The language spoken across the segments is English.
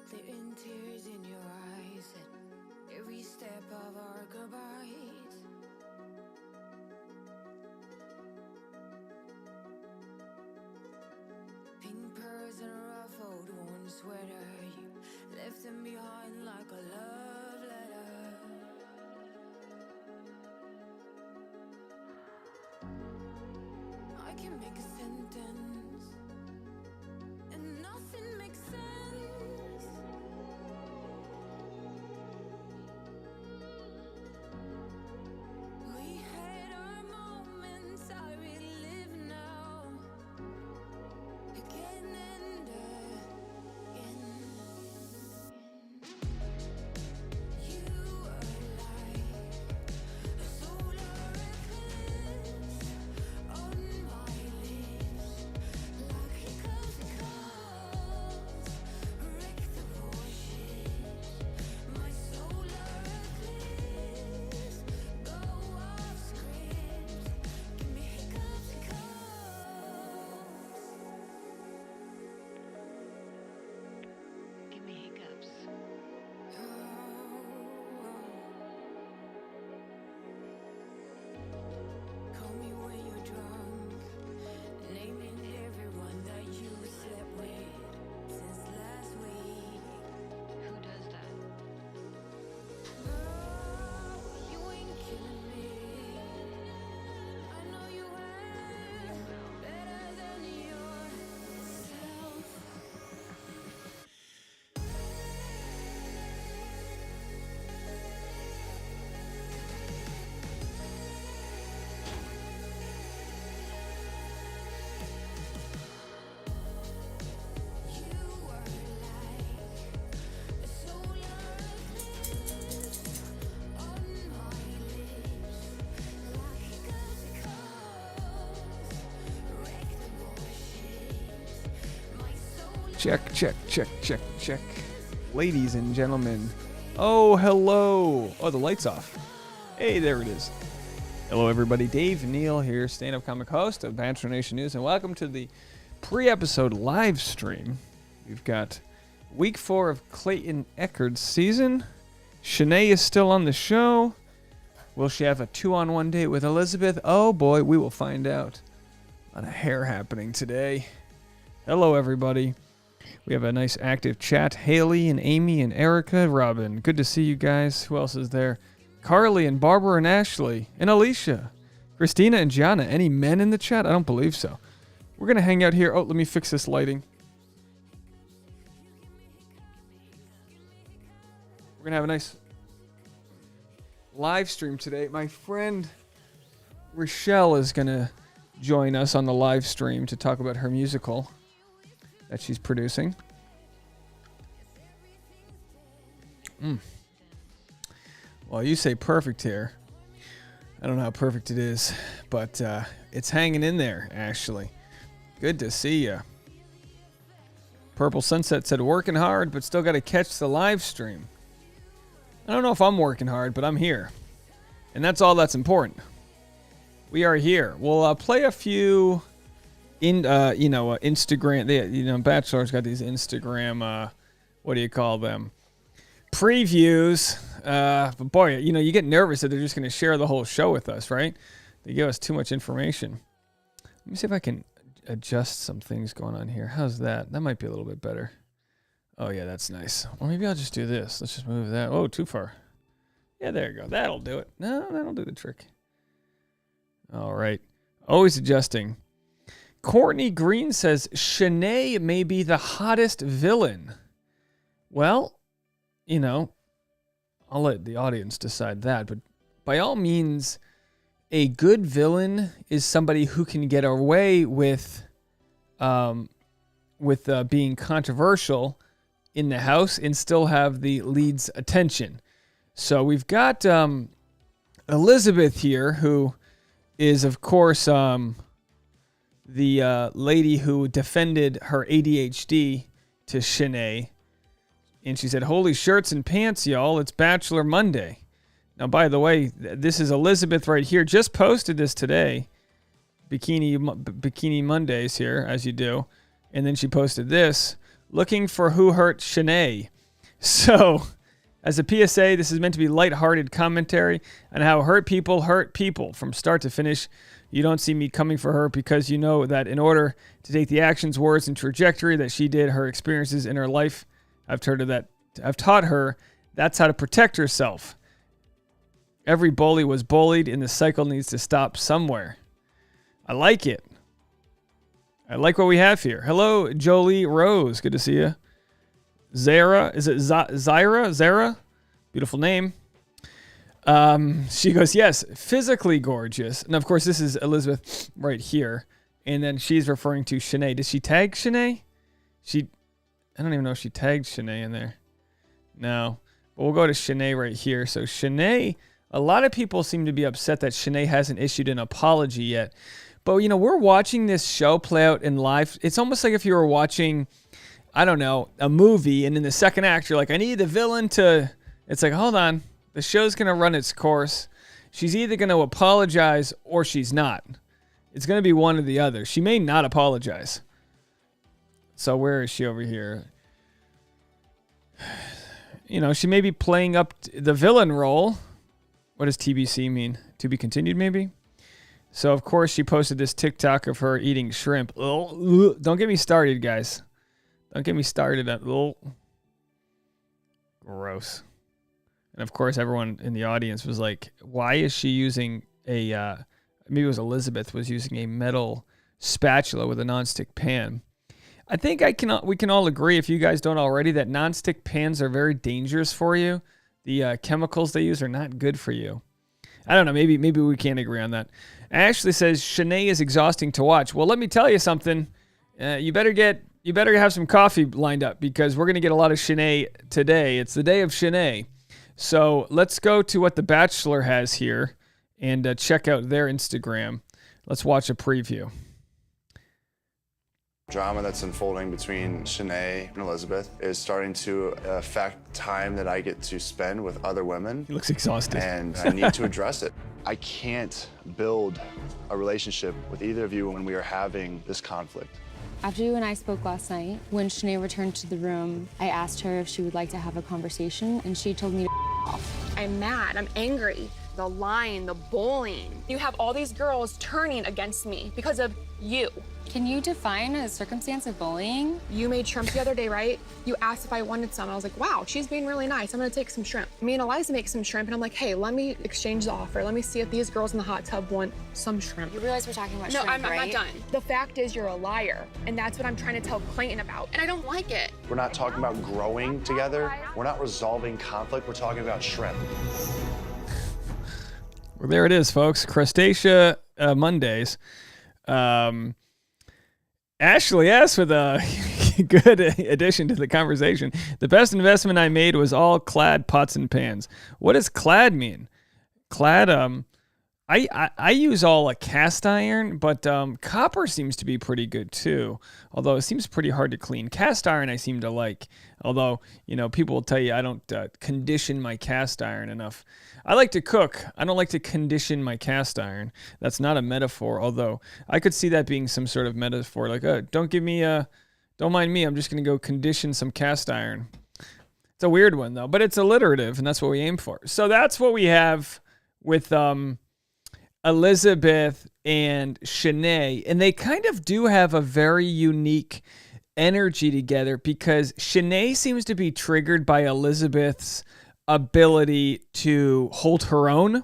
clear in tears in your eyes at every step of our goodbyes. Pink pearls and a ruffled worn sweater, you left them behind like a love letter. I can make a sentence and nothing makes sense. We had our moments, I relive now, again and again. You were like a solar eclipse on my lips, like hiccups and coughs, wreck the warships. My solar eclipse, go off script, give me hiccups and coughs. Give me hiccups. Call me when you're drunk, naming everyone that you slept with since last week. Who does that? Girl, you ain't killing me. I know you are better than yourself. You were like a solar eclipse on my lips, like hiccups and coughs, wreck the warships. My solar Check, check, check, check, check. Ladies and gentlemen. Oh, hello. Oh, the light's off. Hey, there it is. Hello, everybody. Dave Neal here, stand-up comic host of Bachelor Nation News, and welcome to the pre-episode live stream. We've got week 4 of Clayton Echard's season. Shanae is still on the show. Will she have a 2-on-1 date with Elizabeth? Oh, boy, we will find out. A lot of hair happening today. Hello, everybody. We have a nice active chat. Haley and Amy and Erica, Robin. Good to see you guys. Who else is there? Carly and Barbara and Ashley and Alicia. Christina and Gianna. Any men in the chat? I don't believe so. We're going to hang out here. Oh, let me fix this lighting. We're going to have a nice live stream today. My friend Rochelle is going to join us on the live stream to talk about her musical that she's producing. Well, you say perfect here. I don't know how perfect it is, but it's hanging in there, Ashley. Good to see you. Purple Sunset said, working hard, but still got to catch the live stream. I don't know if I'm working hard, but I'm here. And that's all that's important. We are here. We'll play a few Instagram. Bachelor's got these Instagram, what do you call them? Previews. But boy, you get nervous that they're just going to share the whole show with us, right? They give us too much information. Let me see if I can adjust some things going on here. How's that? That might be a little bit better. Oh, yeah, that's nice. Or maybe I'll just do this. Let's just move that. Oh, too far. Yeah, there you go. That'll do it. No, that'll do the trick. All right. Always adjusting. Courtney Green says, Shanae may be the hottest villain. Well, I'll let the audience decide that. But by all means, a good villain is somebody who can get away with being controversial in the house and still have the lead's attention. So we've got Elizabeth here, who is, of course, the lady who defended her ADHD to Shanae. And she said, holy shirts and pants, y'all. It's Bachelor Monday. Now, by the way, this is Elizabeth right here. Just posted this today. Bikini Mondays here, as you do. And then she posted this. Looking for who hurt Shanae. So, as a PSA, this is meant to be lighthearted commentary on how hurt people from start to finish. You don't see me coming for her because you know that in order to take the actions, words, and trajectory that she did, her experiences in her life, I've taught her that's how to protect herself. Every bully was bullied, and the cycle needs to stop somewhere. I like it. I like what we have here. Hello, Jolie Rose. Good to see you. Zara. Is it Zyra? Zara? Beautiful name. She goes, yes, physically gorgeous. And of course, this is Elizabeth right here. And then she's referring to Shanae. Did she tag Shanae? I don't even know if she tagged Shanae in there. No. But we'll go to Shanae right here. So Shanae, a lot of people seem to be upset that Shanae hasn't issued an apology yet. But, you know, we're watching this show play out in live. It's almost like if you were watching, I don't know, a movie, and in the second act, you're like, I need the villain to... It's like, hold on. The show's going to run its course. She's either going to apologize or she's not. It's going to be one or the other. She may not apologize. So where is she over here? You know, she may be playing up the villain role. What does TBC mean? To be continued, maybe? So, of course, she posted this TikTok of her eating shrimp. Ugh. Don't get me started, guys. Don't get me started. Gross. And, of course, everyone in the audience was like, why is she using maybe it was Elizabeth was using a metal spatula with a nonstick pan. I think we can all agree, if you guys don't already, that nonstick pans are very dangerous for you. The chemicals they use are not good for you. I don't know. Maybe we can't agree on that. Ashley says Shanae is exhausting to watch. Well, let me tell you something. You better have some coffee lined up because we're gonna get a lot of Shanae today. It's the day of Shanae. So let's go to what the Bachelor has here and check out their Instagram. Let's watch a preview. Drama that's unfolding between Shanae and Elizabeth is starting to affect time that I get to spend with other women. He looks exhausted. And I need to address it. I can't build a relationship with either of you when we are having this conflict. After you and I spoke last night, when Shanae returned to the room, I asked her if she would like to have a conversation, and she told me to off. I'm mad, I'm angry. The lying, the bullying. You have all these girls turning against me because of you. Can you define a circumstance of bullying? You made shrimp the other day, right? You asked if I wanted some. I was like, wow, she's being really nice. I'm gonna take some shrimp. Me and Eliza make some shrimp, and I'm like, hey, let me exchange the offer. Let me see if these girls in the hot tub want some shrimp. You realize we're talking about no, shrimp, I'm right? not done. The fact is you're a liar, and that's what I'm trying to tell Clayton about, and I don't like it. We're not talking about growing together. We're not resolving conflict. We're talking about shrimp. Well, there it is, folks. Crustacea Mondays. Ashley S. with a good addition to the conversation. The best investment I made was all clad pots and pans. What does clad mean? Clad, I use all a cast iron, but copper seems to be pretty good too. Although it seems pretty hard to clean. Cast iron I seem to like. Although, you know, people will tell you I don't condition my cast iron enough. I like to cook. I don't like to condition my cast iron. That's not a metaphor, although I could see that being some sort of metaphor. Like, don't mind me. I'm just going to go condition some cast iron. It's a weird one, though, but it's alliterative, and that's what we aim for. So that's what we have with Elizabeth and Shanae, and they kind of do have a very unique energy together because Shanae seems to be triggered by Elizabeth's ability to hold her own.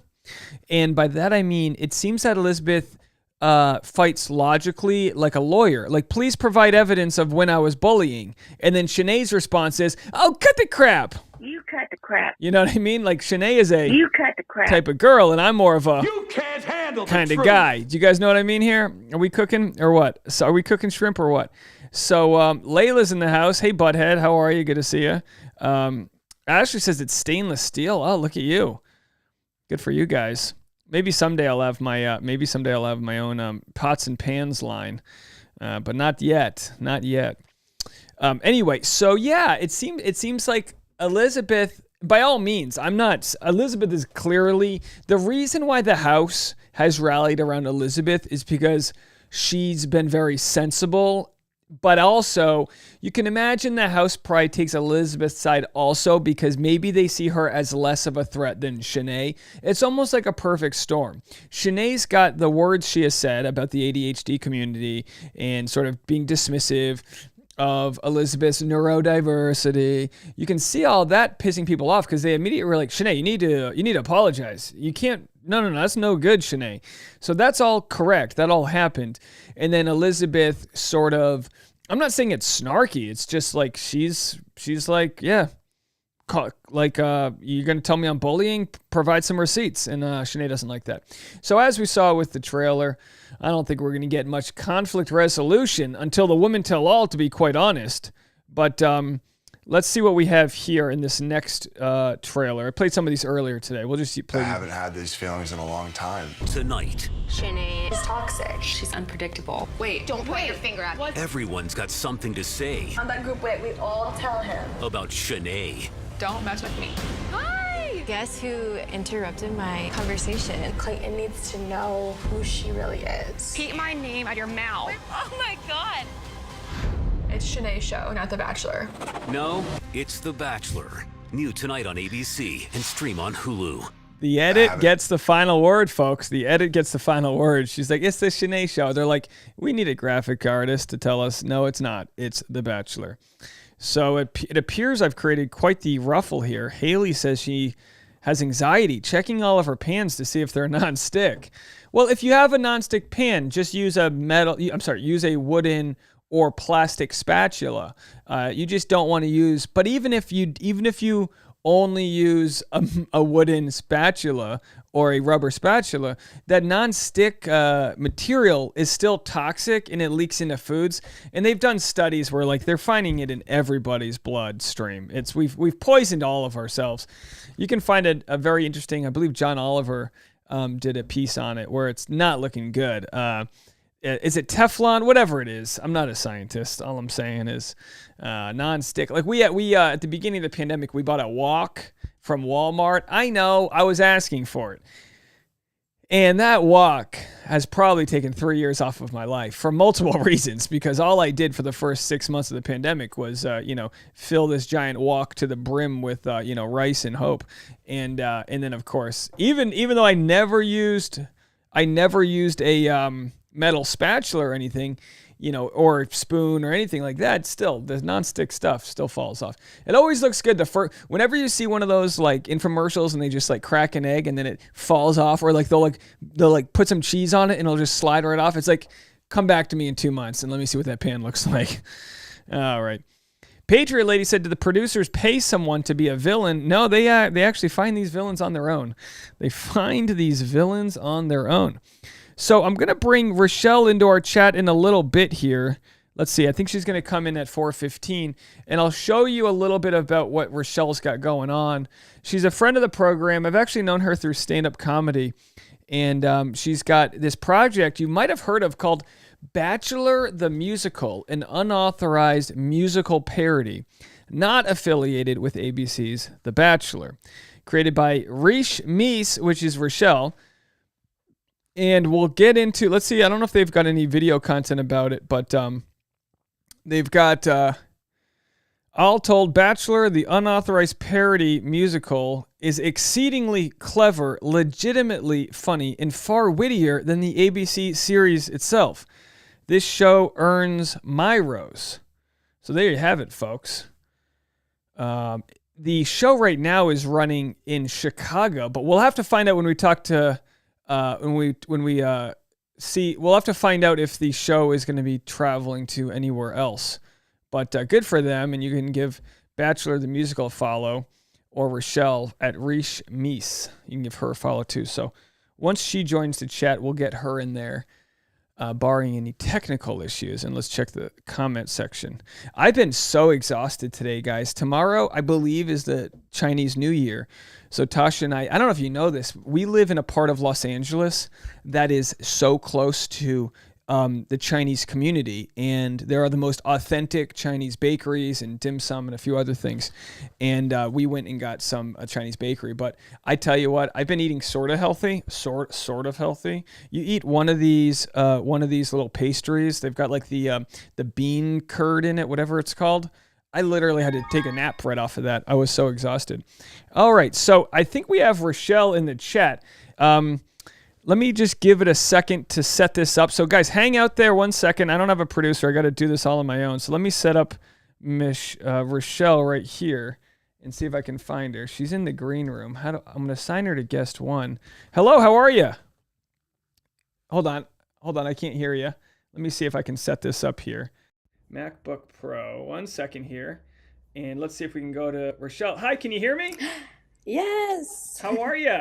And by that, I mean, it seems that Elizabeth fights logically like a lawyer. Like, please provide evidence of when I was bullying. And then Shanae's response is, oh, cut the crap. You cut the crap. You know what I mean? Like, Shanae is a You cut the crap. type of girl, and I'm more of a You can't handle kind the of truth. guy. Do you guys know what I mean here? Are we cooking or what? So are we cooking shrimp or what? So Layla's in the house. Hey, butthead, how are you? Good to see you. Ashley says it's stainless steel. Oh, look at you. Good for you guys. Maybe someday I'll have my own pots and pans line, but not yet. Not yet. Anyway, so yeah, it seems like Elizabeth. By all means, Elizabeth is clearly the reason why the house has rallied around Elizabeth is because she's been very sensible But also, you can imagine the house probably takes Elizabeth's side also because maybe they see her as less of a threat than Shanae. It's almost like a perfect storm. Shanae's got the words she has said about the ADHD community and sort of being dismissive of Elizabeth's neurodiversity. You can see all that pissing people off because they immediately were like, Shanae, you need to apologize. You can't. No, that's no good, Shanae. So that's all correct. That all happened. And then Elizabeth sort of, I'm not saying it's snarky. It's just like she's like, yeah, like you're going to tell me I'm bullying? Provide some receipts. And Shanae doesn't like that. So as we saw with the trailer, I don't think we're going to get much conflict resolution until the women tell all, to be quite honest. But let's see what we have here in this next trailer. I played some of these earlier today. We'll just play. I haven't had these feelings in a long time. Tonight, Shanae is toxic. She's unpredictable. Wait, don't point your finger at me. everyone's got something to say On that group way, we all tell him. about Shanae. Don't mess with me. Guess who interrupted my conversation? Clayton needs to know who she really is. Keep my name out of your mouth. Oh my God. It's Shanae's show, not The Bachelor. No, it's The Bachelor. New tonight on ABC and stream on Hulu. The edit gets the final word, folks. The edit gets the final word. She's like, it's the Shanae show. They're like, we need a graphic artist to tell us, no, it's not. It's The Bachelor. So it appears I've created quite the ruffle here. Haley says she has anxiety checking all of her pans to see if they're non-stick. Well, if you have a non-stick pan, just use use a wooden or plastic spatula. You just don't want to use, but even if you only use a wooden spatula or a rubber spatula, that non-stick material is still toxic and it leaks into foods. And they've done studies where like they're finding it in everybody's bloodstream. We've poisoned all of ourselves. You can find a very interesting, I believe John Oliver did a piece on it where it's not looking good. Is it Teflon? Whatever it is. I'm not a scientist. All I'm saying is non-stick. Like we at the beginning of the pandemic, we bought a wok from Walmart. I know, I was asking for it. And that wok has probably taken 3 years off of my life for multiple reasons, because all I did for the first 6 months of the pandemic was, fill this giant wok to the brim with, rice and hope. And then, of course, even though I never used a metal spatula or anything, or spoon or anything like that, still the nonstick stuff still falls off. It always looks good whenever you see one of those like infomercials and they just like crack an egg and then it falls off, or like they'll put some cheese on it and it'll just slide right off. It's like, come back to me in 2 months and let me see what that pan looks like. All right. Patriot Lady said, did the producers pay someone to be a villain? No, they actually find these villains on their own. They find these villains on their own. So I'm going to bring Rochelle into our chat in a little bit here. Let's see. I think she's going to come in at 4:15, and I'll show you a little bit about what Rochelle's got going on. She's a friend of the program. I've actually known her through stand-up comedy, and she's got this project you might have heard of called Bachelor the Musical, an unauthorized musical parody, not affiliated with ABC's The Bachelor, created by Rish Meese, which is Rochelle. And we'll get into, let's see, I don't know if they've got any video content about it, but they've got, all told, Bachelor, the unauthorized parody musical, is exceedingly clever, legitimately funny, and far wittier than the ABC series itself. This show earns my rose. So there you have it, folks. The show right now is running in Chicago, but we'll have to find out when we talk to... we'll have to find out if the show is going to be traveling to anywhere else. But good for them, and you can give Bachelor the Musical a follow, or Rochelle at Rish Meese. You can give her a follow too. So once she joins the chat, we'll get her in there, barring any technical issues. And let's check the comment section. I've been so exhausted today, guys. Tomorrow, I believe, is the Chinese New Year. So Tasha and I don't know if you know this, we live in a part of Los Angeles that is so close to the Chinese community, and there are the most authentic Chinese bakeries and dim sum and a few other things. And we went and got a Chinese bakery. But I tell you what, I've been eating sort of healthy. You eat one of these little pastries. They've got like the bean curd in it, whatever it's called. I literally had to take a nap right off of that. I was so exhausted. All right, so I think we have Rochelle in the chat. Let me just give it a second to set this up. So guys, hang out there 1 second. I don't have a producer. I got to do this all on my own. So let me set up Miss Rochelle right here and see if I can find her. She's in the green room. I'm going to assign her to guest 1. Hello, how are you? Hold on. I can't hear you. Let me see if I can set this up here. MacBook Pro. 1 second here. And let's see if we can go to Rochelle. Hi, can you hear me? Yes. How are you?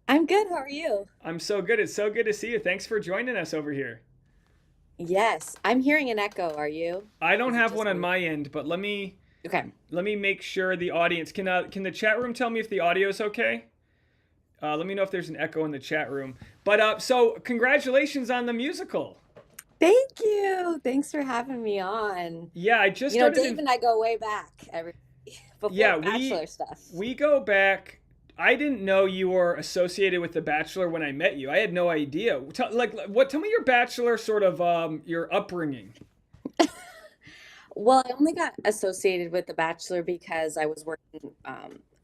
I'm good. How are you? I'm so good. It's so good to see you. Thanks for joining us over here. Yes. I'm hearing an echo. Are you? I don't have one on my end, but let me make sure the audience can the chat room tell me if the audio is okay? Let me know if there's an echo in the chat room. But so congratulations on the musical. Thank you. Thanks for having me on. Yeah, I just started. Dave and I go way back. Before Bachelor stuff. We go back. I didn't know you were associated with The Bachelor when I met you. I had no idea. Tell me your Bachelor sort of your upbringing. Well, I only got associated with The Bachelor because I was working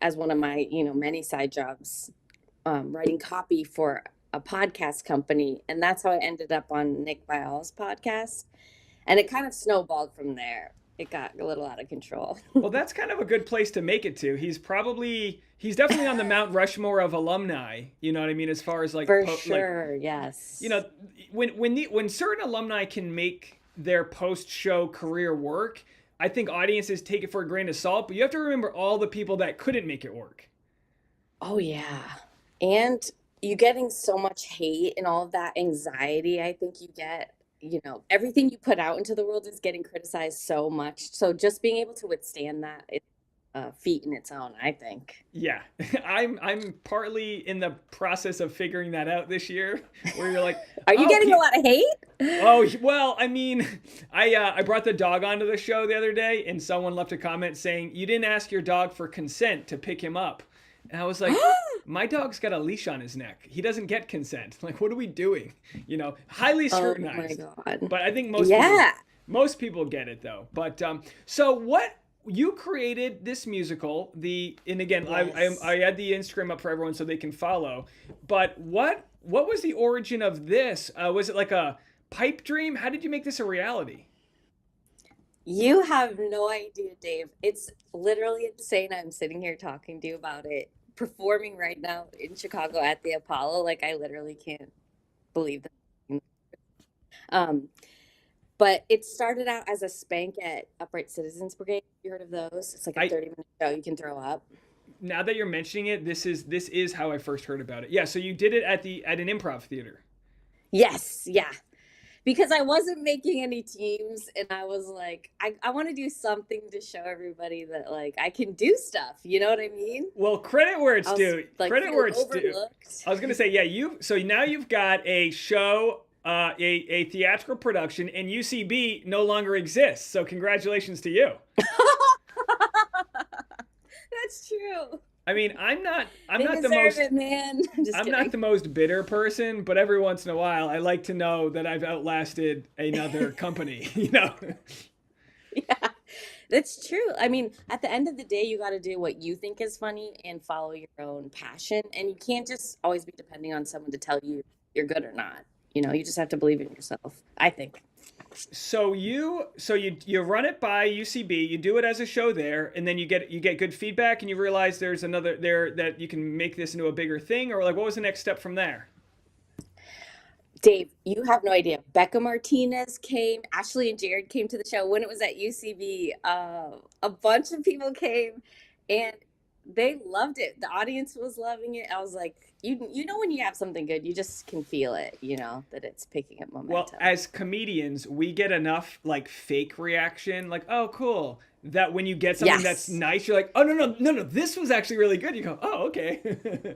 as one of my many side jobs, writing copy for a podcast company, and that's how I ended up on Nick Viall's podcast, and it kind of snowballed from there. It got a little out of control. Well, that's kind of a good place to make it to. He's definitely on the Mount Rushmore of alumni. You know what I mean? As far as like for sure, yes. When certain alumni can make their post-show career work, I think audiences take it for a grain of salt. But you have to remember all the people that couldn't make it work. Oh yeah, and you getting so much hate and all of that anxiety. I think you get. Everything you put out into the world is getting criticized so much. So just being able to withstand that is a feat in its own, I think. Yeah, I'm partly in the process of figuring that out this year. Where you're like, are you getting a lot of hate? Oh well, I mean, I brought the dog onto the show the other day, and someone left a comment saying you didn't ask your dog for consent to pick him up. And I was like, my dog's got a leash on his neck. He doesn't get consent. Like, what are we doing? Highly scrutinized. Oh my God. But I think most people get it though. But so what you created this musical? And again, yes. I had the Instagram up for everyone so they can follow. But what was the origin of this? Was it like a pipe dream? How did you make this a reality? You have no idea, Dave. It's literally insane. I'm sitting here talking to you about it, performing right now in Chicago at the Apollo. Like, I literally can't believe that. But it started out as a spank at Upright Citizens Brigade. You heard of those? It's like a 30-minute show you can throw up. Now that you're mentioning it, this is how I first heard about it. Yeah, so you did it at an improv theater. Yes, yeah. Because I wasn't making any teams, and I was like, I want to do something to show everybody that, like, I can do stuff. You know what I mean? Well, credit where it's due. Like, credit where it's due. overlooked. I was going to say, yeah, so now you've got a show, a theatrical production, and UCB no longer exists. So congratulations to you. That's true. I mean, I'm not the most bitter person, but every once in a while, I like to know that I've outlasted another company, Yeah, that's true. I mean, at the end of the day, you got to do what you think is funny and follow your own passion. And you can't just always be depending on someone to tell you you're good or not. You just have to believe in yourself, I think. So you run it by UCB, you do it as a show there, and then you get good feedback, and you realize there's another there that you can make this into a bigger thing, or like what was the next step from there? Dave, you have no idea. Becca Martinez came, Ashley and Jared came to the show when it was at UCB. A bunch of people came, and they loved it. The audience was loving it. I was like, you know when you have something good, you just can feel it, that it's picking up momentum. Well, as comedians, we get enough like fake reaction, like, oh, cool, that when you get something that's nice, you're like, oh, no, this was actually really good. You go, oh, okay.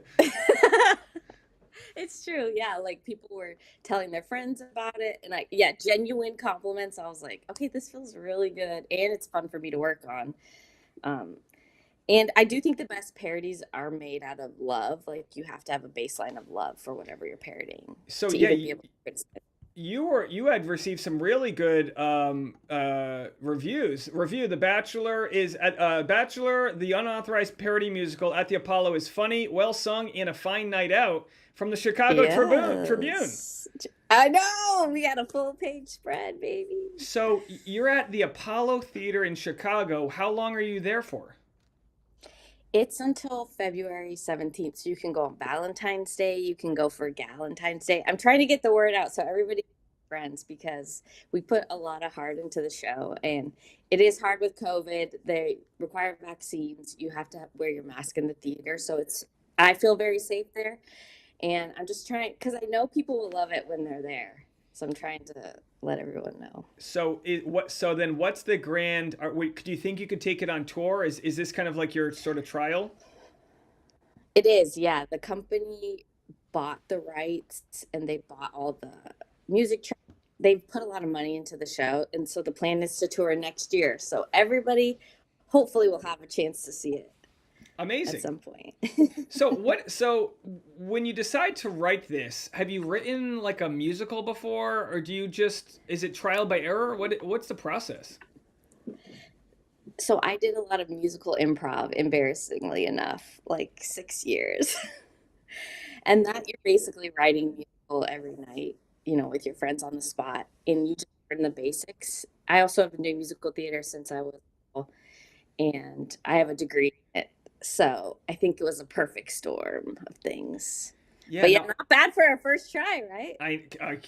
It's true. Yeah, like people were telling their friends about it, and yeah, genuine compliments. I was like, okay, this feels really good, and it's fun for me to work on. Um, and I do think the best parodies are made out of love. Like you have to have a baseline of love for whatever you're parodying So to yeah, even be able to criticize. you had received some really good reviews. Review: The Bachelor is at Bachelor, the unauthorized parody musical at the Apollo is funny, well sung, and a fine night out from the Chicago Tribune. Yes. I know. We got a full page spread, baby. So you're at the Apollo Theater in Chicago. How long are you there for? It's until February 17th. So you can go on Valentine's Day. You can go for Galentine's Day. I'm trying to get the word out so everybody friends because we put a lot of heart into the show and it is hard with COVID. They require vaccines. You have to wear your mask in the theater. So I feel very safe there. And I'm just trying, because I know people will love it when they're there. So I'm trying to let everyone know. So then what's the grand, do you think you could take it on tour? Is this kind of like your sort of trial? It is, yeah. The company bought the rights and they bought all the music. They've put a lot of money into the show. And so the plan is to tour next year. So everybody hopefully will have a chance to see it. Amazing. At some point. So when you decide to write this, have you written like a musical before, or is it trial by error? What's the process? So I did a lot of musical improv, embarrassingly enough, like 6 years. And that you're basically writing musical every night, with your friends on the spot, and you just learn the basics. I also have been doing musical theater since I was little, and I have a degree in it. So I think it was a perfect storm of things. Yeah, but not bad for our first try, right?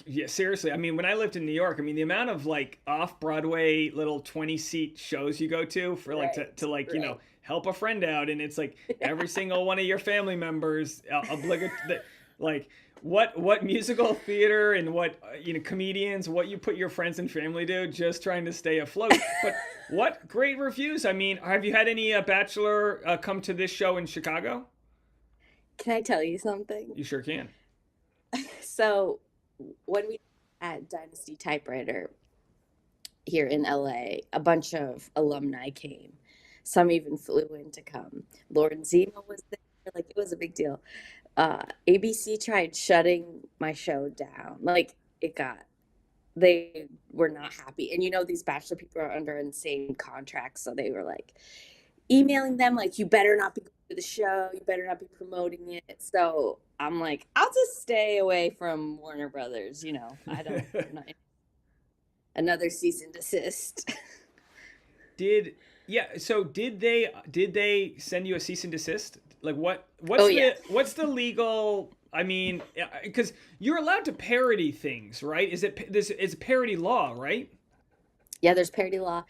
Yeah, seriously. I mean, when I lived in New York, I mean, the amount of like off-Broadway little 20-seat shows you go to for like to help a friend out, and it's like every single one of your family members like what musical theater and what comedians, what you put your friends and family to, just trying to stay afloat. But what great reviews. I mean, have you had any Bachelor come to this show in Chicago? Can I tell you something? You sure can. So when we at Dynasty Typewriter here in LA, a bunch of alumni came. Some even flew in to come. Lauren Zima was there. Like, it was a big deal. ABC tried shutting my show down. Like, they were not happy. And these Bachelor people are under insane contracts. So they were like emailing them, like, you better not be going to the show. You better not be promoting it. So I'm like, I'll just stay away from Warner Brothers. I'm not another cease and desist. So did they send you a cease and desist? Like what's the legal, I mean, because you're allowed to parody things, right? It's parody law, right? Yeah, there's parody law.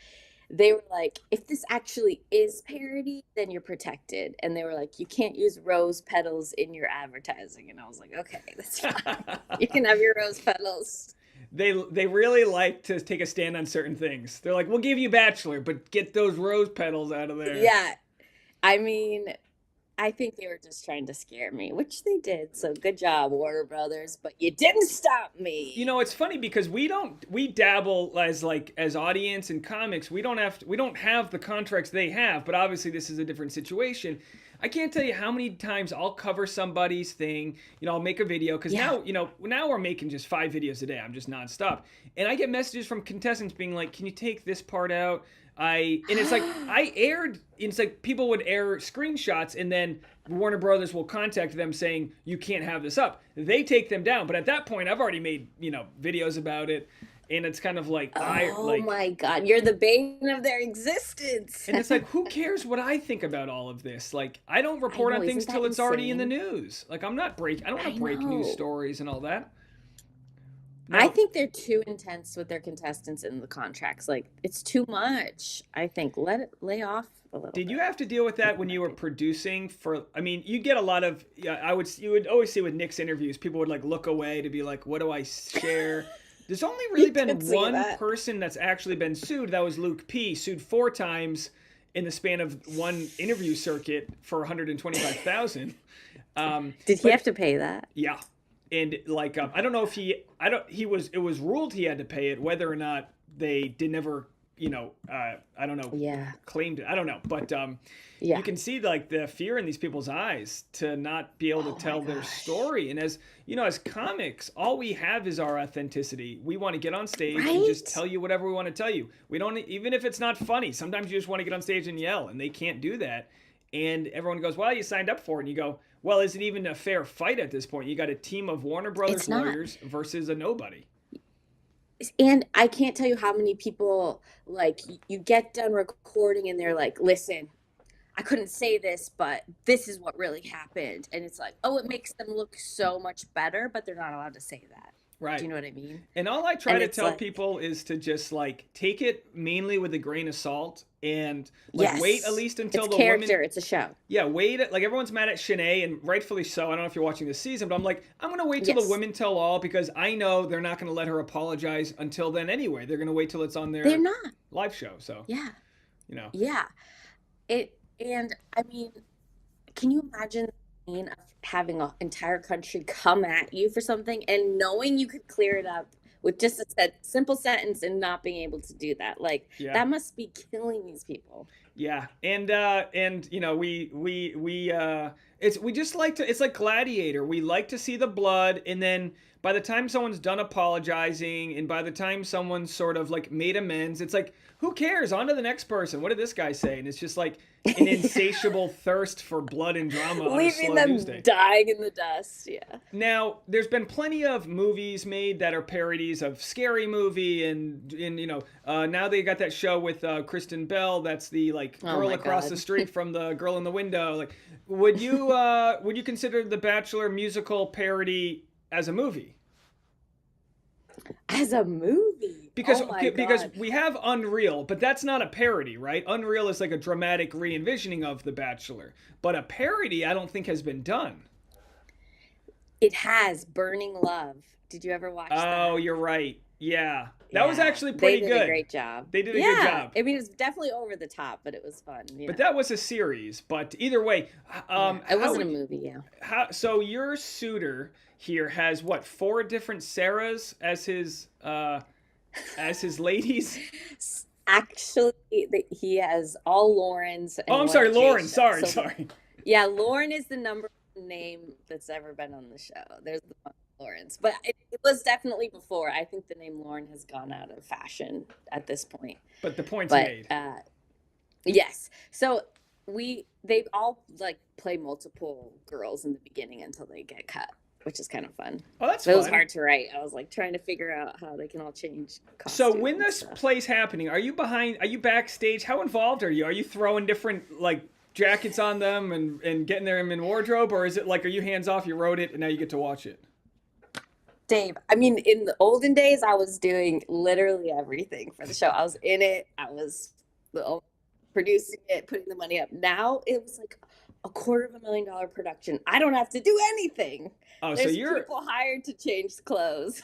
They were like, if this actually is parody, then you're protected. And they were like, you can't use rose petals in your advertising. And I was like, okay, that's fine. You can have your rose petals. They really like to take a stand on certain things. They're like, we'll give you Bachelor, but get those rose petals out of there. Yeah. I mean, I think they were just trying to scare me, which they did. So good job, Warner Brothers, but you didn't stop me. It's funny because we dabble as audience and comics. We don't have the contracts they have, but obviously this is a different situation. I can't tell you how many times I'll cover somebody's thing. I'll make a video because now we're making just 5 videos a day. I'm just nonstop, and I get messages from contestants being like, "Can you take this part out?" It's like people would air screenshots, and then Warner Brothers will contact them saying you can't have this up. They take them down, but at that point, I've already made videos about it. And it's kind of like, my God, you're the bane of their existence. And it's like, who cares what I think about all of this? Like, I don't report on things till it's already in the news. Like, I don't want to break news stories and all that. No. I think they're too intense with their contestants in the contracts. Like, it's too much. I think lay off a little. Did you have to deal with that when you were producing you get a lot of, you would always see with Nick's interviews, people would like look away to be like, what do I share? There's only really been one person that's actually been sued. That was Luke P. Sued 4 times in the span of one interview circuit for $125,000. Did he have to pay that? Yeah. And like, I don't know if it was ruled he had to pay it, whether or not they did never, I don't know, claimed it. I don't know. But you can see like the fear in these people's eyes to not be able to tell their story. And as as comics, all we have is our authenticity. We want to get on stage and just tell you whatever we want to tell you. We don't, even if it's not funny, sometimes you just want to get on stage and yell, and they can't do that. And everyone goes, well, you signed up for it. And you go, well, is it even a fair fight at this point? You got a team of Warner Brothers lawyers versus a nobody. And I can't tell you how many people, like, you get done recording and they're like, listen, I couldn't say this, but this is what really happened. And it's like, oh, it makes them look so much better, but they're not allowed to say that. Right. Do you know what I mean? And all I try to tell people is to just like take it mainly with a grain of salt and like wait at least until it's the character. women. It's a show. Yeah, wait. Like everyone's mad at Shanae, and rightfully so. I don't know if you're watching this season, but I'm like, I'm gonna wait till the women tell all, because I know they're not gonna let her apologize until then anyway. They're gonna wait till it's on their live show. So And I mean, can you imagine the pain of having an entire country come at you for something and knowing you could clear it up with just a simple sentence and not being able to do that? Like that must be killing these people. Yeah, and we just like to. It's like Gladiator. We like to see the blood, and then by the time someone's done apologizing, and by the time someone's sort of like made amends, it's like, who cares? On to the next person. What did this guy say? And it's just like an insatiable thirst for blood and drama on leaving a slow them news day. Dying in the dust. Yeah. Now, there's been plenty of movies made that are parodies of Scary Movie, and now they got that show with Kristen Bell. That's the like girl across the street from the girl in the window. Like, would you consider the Bachelor musical parody as a movie? As a movie? Because we have Unreal, but that's not a parody, right? Unreal is like a dramatic re-envisioning of The Bachelor. But a parody, I don't think, has been done. It has. Burning Love. Did you ever watch that? Oh, you're right. Yeah. That was actually pretty good. They did a great job. They did a good job. I mean, it's definitely over the top, but it was fun. But that was a series. But either way, it wasn't a movie. So your suitor here has what, 4 different Sarahs as his ladies? Actually, he has all Laurens. And I'm sorry, Lauren. Sorry. Yeah, Lauren is the number one name that's ever been on the show. There's the one Lawrence, but it was definitely before. I think the name Lauren has gone out of fashion at this point. But the point's made. Yes. So they all like play multiple girls in the beginning until they get cut, which is kind of fun. Oh, that's fun. It was hard to write. I was like trying to figure out how they can all change costumes. So when this play's happening, are you backstage? How involved are you? Are you throwing different like jackets on them and getting them in wardrobe, or is it like, are you hands off, you wrote it and now you get to watch it? Dave, I mean, in the olden days, I was doing literally everything for the show. I was in it. I was producing it, putting the money up. Now it was like a $250,000 production. I don't have to do anything. Oh, There's so you're people hired to change clothes.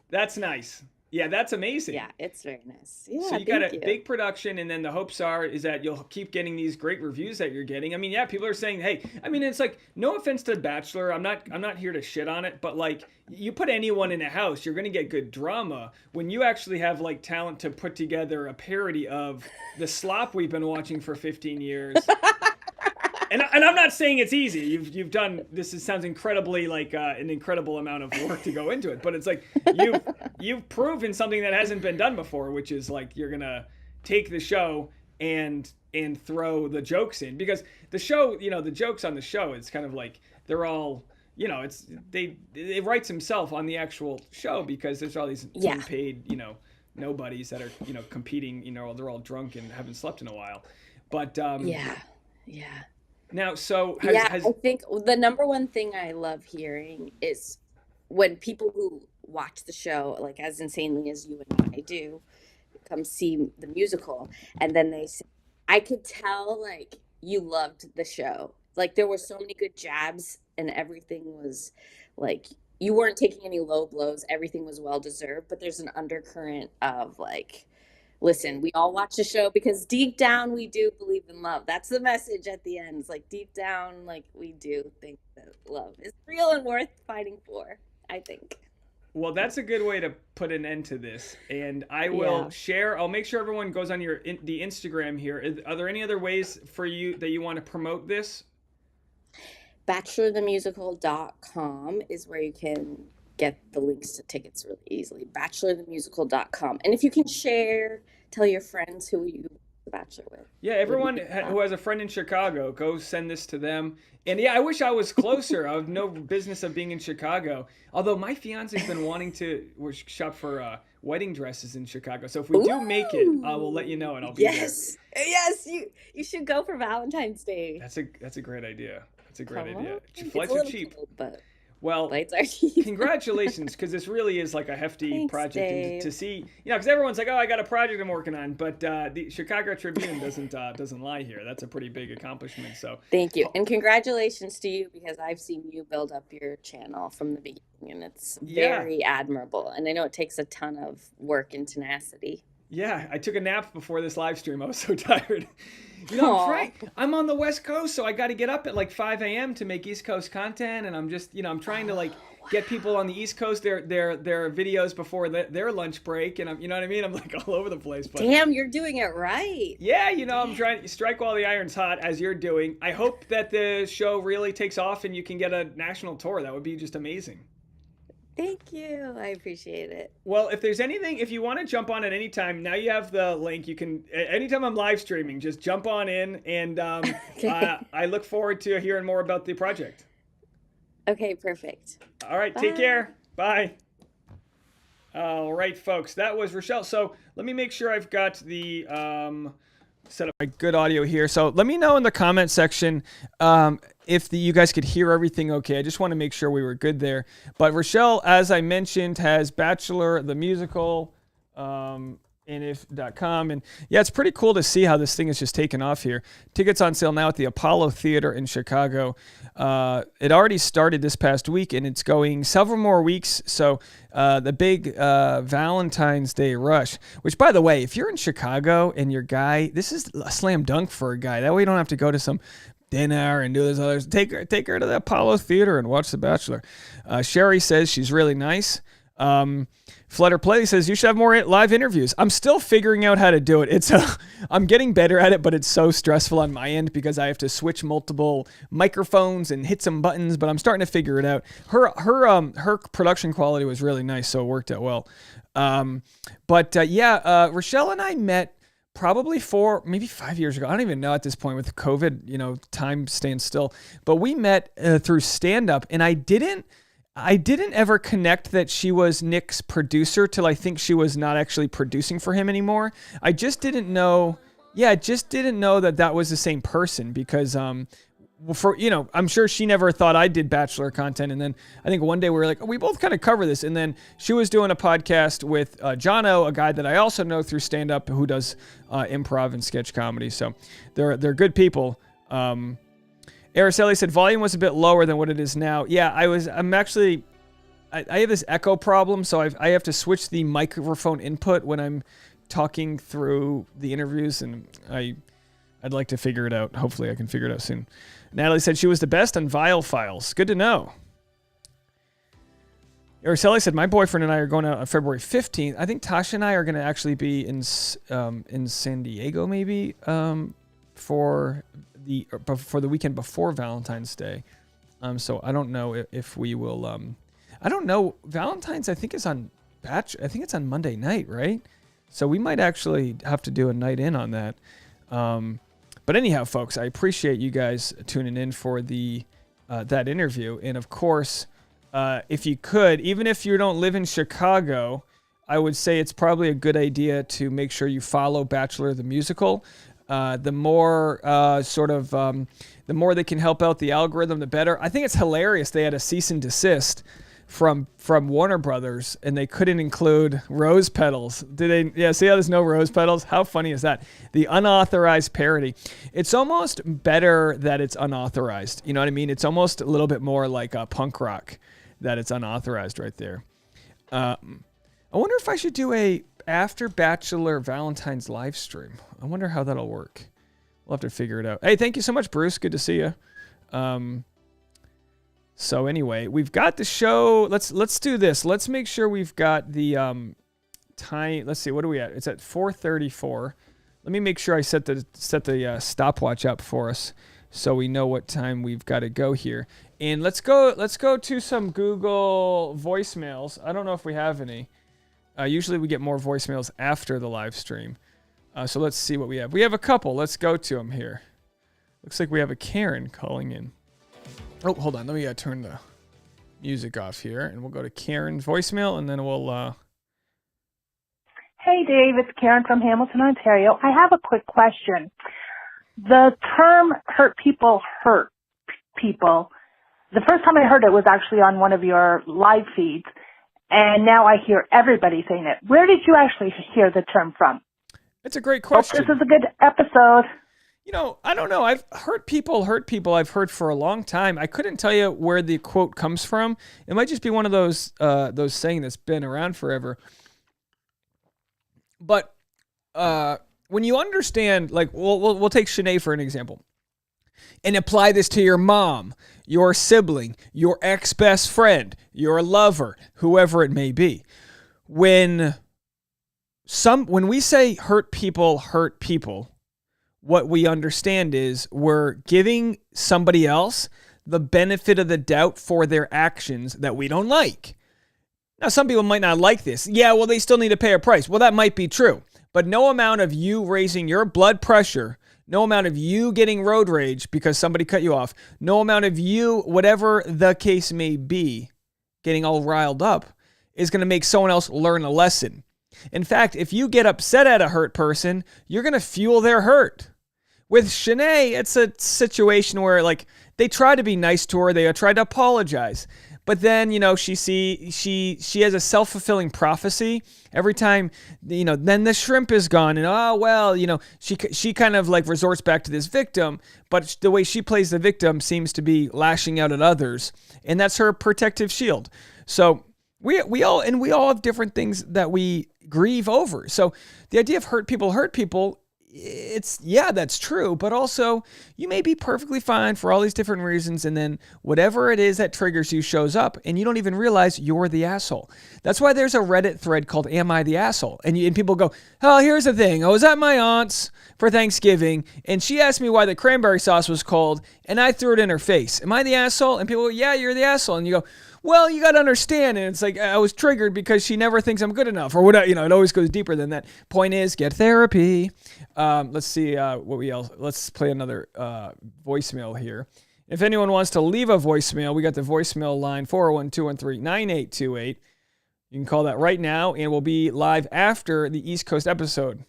That's nice. Yeah, that's amazing. Yeah, it's very nice. Yeah, so you got a big production, and then the hopes is that you'll keep getting these great reviews that you're getting. I mean, yeah, people are saying, hey, I mean, it's like, no offense to Bachelor, I'm not here to shit on it, but like, you put anyone in a house, you're gonna get good drama. When you actually have like talent to put together a parody of the slop we've been watching for 15 years. And I'm not saying it's easy. You've done this. It sounds incredibly like an incredible amount of work to go into it. But it's like you've proven something that hasn't been done before, which is like you're gonna take the show and throw the jokes in, because the show, the jokes on the show, it's kind of like they're all, it's they writes himself on the actual show, because there's all these unpaid nobodies that are competing. They're all drunk and haven't slept in a while. But yeah. Now, so I think the number one thing I love hearing is when people who watch the show, like as insanely as you and I do, come see the musical, and then they say, I could tell like you loved the show. Like there were so many good jabs, and everything was like, you weren't taking any low blows. Everything was well deserved, but there's an undercurrent of like, listen, we all watch the show because deep down we do believe in love. That's the message at the end. It's like deep down, like we do think that love is real and worth fighting for. I think. Well, that's a good way to put an end to this. And I will share. I'll make sure everyone goes on the Instagram here. Are there any other ways for you that you want to promote this? bachelorthemusical.com is where you can get the links to tickets really easily. bachelorthemusical.com. And if you can share, tell your friends who you the Bachelor with. Yeah, everyone who has a friend in Chicago, go send this to them. And yeah, I wish I was closer. I have no business of being in Chicago. Although my fiance's been wanting to shop for wedding dresses in Chicago. So if we do make it, I will let you know and I'll be there. Yes, you should go for Valentine's Day. That's a great idea. That's a great idea. It's Flights are cheap. Cold, but well, flights are cheap. Congratulations, because this really is like a hefty Thanks, project. Dave. And to see, because everyone's like, oh, I got a project I'm working on, but the Chicago Tribune doesn't lie here. That's a pretty big accomplishment. So thank you, and congratulations to you, because I've seen you build up your channel from the beginning, and it's very admirable. And I know it takes a ton of work and tenacity. Yeah, I took a nap before this live stream. I was so tired. I'm on the West Coast, so I got to get up at like 5 a.m. to make East Coast content, and I'm just, I'm trying to get people on the East Coast their videos before their lunch break, and I'm, you know what I mean? I'm like all over the place. But damn, you're doing it right. Yeah, I'm trying to strike while the iron's hot, as you're doing. I hope that the show really takes off and you can get a national tour. That would be just amazing. Thank you. I appreciate it. Well, if there's anything, if you want to jump on at any time, now you have the link. You can, anytime I'm live streaming, just jump on in, and I look forward to hearing more about the project. Okay, perfect. All right, take care. Bye. All right, folks, that was Rochelle. So let me make sure I've got the set up my good audio here. So let me know in the comment section if you guys could hear everything okay. I just want to make sure we were good there. But Rochelle, as I mentioned, has Bachelor the Musical, NF.com. And yeah, it's pretty cool to see how this thing is just taken off here. Tickets on sale now at the Apollo Theater in Chicago. It already started this past week, and it's going several more weeks. So the big Valentine's Day rush, which, by the way, if you're in Chicago and your guy, this is a slam dunk for a guy. That way you don't have to go to some dinner and do this others. Take her to the Apollo Theater and watch The Bachelor. Sherry says she's really nice. Flutter Play says you should have more live interviews. I'm still figuring out how to do it. I'm getting better at it, but it's so stressful on my end because I have to switch multiple microphones and hit some buttons, but I'm starting to figure it out. Her production quality was really nice, so it worked out well. Rochelle and I met probably maybe 5 years ago. I don't even know at this point with COVID, time stands still, but we met through stand-up, and I didn't ever connect that she was Nick's producer till I think she was not actually producing for him anymore. I just didn't know. Yeah, I just didn't know that was the same person because, I'm sure she never thought I did Bachelor content. And then I think one day we were like, we both kind of cover this. And then she was doing a podcast with Jono, a guy that I also know through stand-up who does improv and sketch comedy. So they're good people. Araceli said volume was a bit lower than what it is now. Yeah, I have this echo problem, so I have to switch the microphone input when I'm talking through the interviews, and I'd like to figure it out. Hopefully I can figure it out soon. Natalie said she was the best on Vile Files. Good to know. Araceli said, my boyfriend and I are going out on February 15th. I think Tasha and I are going to actually be in San Diego maybe for the weekend before Valentine's Day. So I don't know if we will. I don't know. Valentine's I think it's on Monday night, right? So we might actually have to do a night in on that. But anyhow, folks, I appreciate you guys tuning in for that interview. And of course, if you could, even if you don't live in Chicago, I would say it's probably a good idea to make sure you follow Bachelor the Musical. The more the more they can help out the algorithm, the better. I think it's hilarious. They had a cease and desist from Warner Brothers, and they couldn't include rose petals. Did they? Yeah. See how there's no rose petals? How funny is that? The unauthorized parody. It's almost better that it's unauthorized. You know what I mean? It's almost a little bit more like a punk rock that it's unauthorized right there. I wonder if I should do a after Bachelor Valentine's live stream. I wonder how that'll work. We'll have to figure it out. Hey, thank you so much, Bruce. Good to see you. So anyway, we've got the show. Let's do this. Let's make sure we've got the time. Let's see. What are we at? It's at 4:34. Let me make sure I set the stopwatch up for us so we know what time we've got to go here. And let's go to some Google voicemails. I don't know if we have any. Usually we get more voicemails after the live stream. So let's see what we have. We have a couple. Let's go to them here. Looks like we have a Karen calling in. Oh, hold on. Let me turn the music off here, and we'll go to Karen's voicemail, and then we'll... Hey, Dave. It's Karen from Hamilton, Ontario. I have a quick question. The term hurt people, the first time I heard it was actually on one of your live feeds, and now I hear everybody saying it. Where did you actually hear the term from? It's a great question. Hope this is a good episode. You know, I don't know. I've heard people I've heard for a long time. I couldn't tell you where the quote comes from. It might just be one of those saying that's been around forever. But when you understand, like, we'll take Shanae for an example, and apply this to your mom, your sibling, your ex-best friend, your lover, whoever it may be. When we say hurt people, what we understand is we're giving somebody else the benefit of the doubt for their actions that we don't like. Now, some people might not like this. Yeah, well, they still need to pay a price. Well, that might be true. But no amount of you raising your blood pressure, no amount of you getting road rage because somebody cut you off, no amount of you, whatever the case may be, getting all riled up is going to make someone else learn a lesson. In fact, if you get upset at a hurt person, you're going to fuel their hurt. With Shanae, it's a situation where, like, they try to be nice to her. They try to apologize. But then, she has a self-fulfilling prophecy. Every time, then the shrimp is gone. And, she kind of, like, resorts back to this victim. But the way she plays the victim seems to be lashing out at others. And that's her protective shield. So we all have different things that we grieve over. So the idea of hurt people, that's true, but also you may be perfectly fine for all these different reasons, and then whatever it is that triggers you shows up, and you don't even realize you're the asshole. That's why there's a Reddit thread called Am I the Asshole? And people go, oh, here's the thing. I was at my aunt's for Thanksgiving, and she asked me why the cranberry sauce was cold, and I threw it in her face. Am I the asshole? And people go, yeah, you're the asshole. And you go, well, you got to understand. And it's like, I was triggered because she never thinks I'm good enough or whatever. It always goes deeper than that. Point is, get therapy. Let's see let's play another voicemail here. If anyone wants to leave a voicemail, we got the voicemail line 401-213-9828. You can call that right now, and we'll be live after the East Coast episode.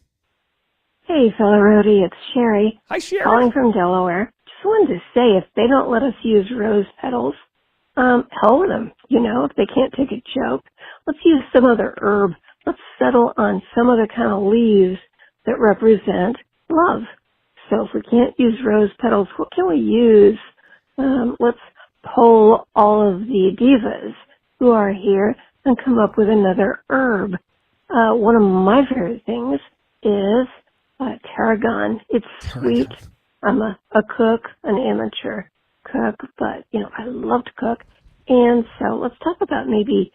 Hey, fellow roadie, it's Sherry. Hi, Sherry. Calling from Delaware. Just wanted to say, if they don't let us use rose petals, hell with them. If they can't take a joke, let's use some other herb. Let's settle on some other kind of leaves that represent love. So if we can't use rose petals, what can we use? Let's poll all of the divas who are here and come up with another herb. One of my favorite things is tarragon. It's sweet. I'm a cook, an amateur cook, but, I love to cook. And so let's talk about maybe